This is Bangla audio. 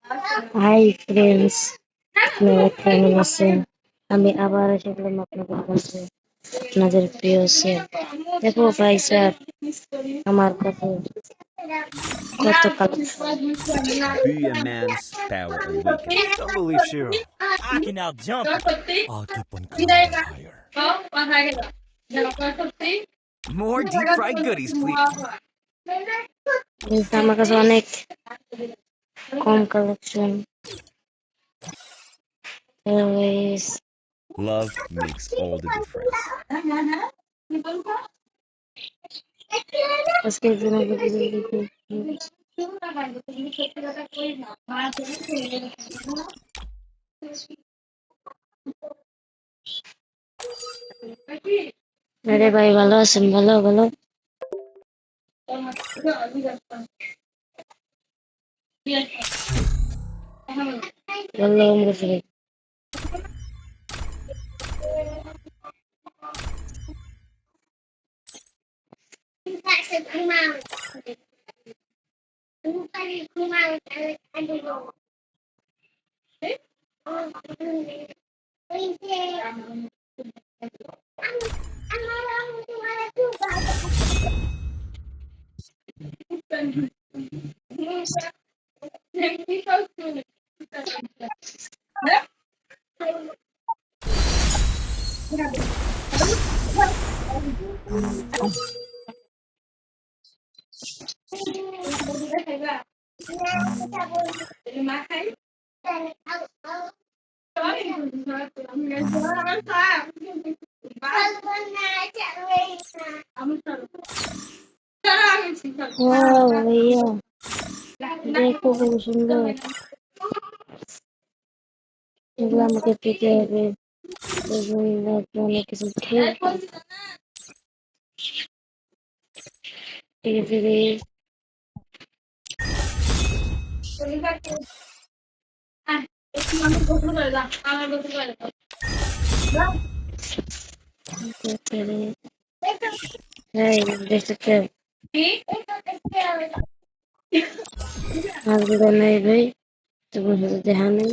হাই ফ্রেন্ডস, আপনারা কেমন আছেন? আমি আবার এসে গেলাম আপনাদের কাছে, আপনাদের প্রিয় স্যার। দেখো ভাই স্যার, আমার কাছে কত collection. Be a man's power awakens. Don't believe Shiro. I can out jump it. I'll keep on climbing higher. More deep fried goodies, please. কিন্তু আমার কাছে অনেক কম collection. Love makes all the difference. আজকের জন্য আরে ভাই, ভালো আছেন? ভালো ভালো ভালো বলছি। ওয়াও ভাইয়া, দেখো খুব সুন্দর। এগুলো আমাকে পেতে হবে, এজন্য অনেক কিছু ঠিক আছে রে। এই দেখতে মাছগুলো নেই ভাই, তোমার সাথে দেখা নেই।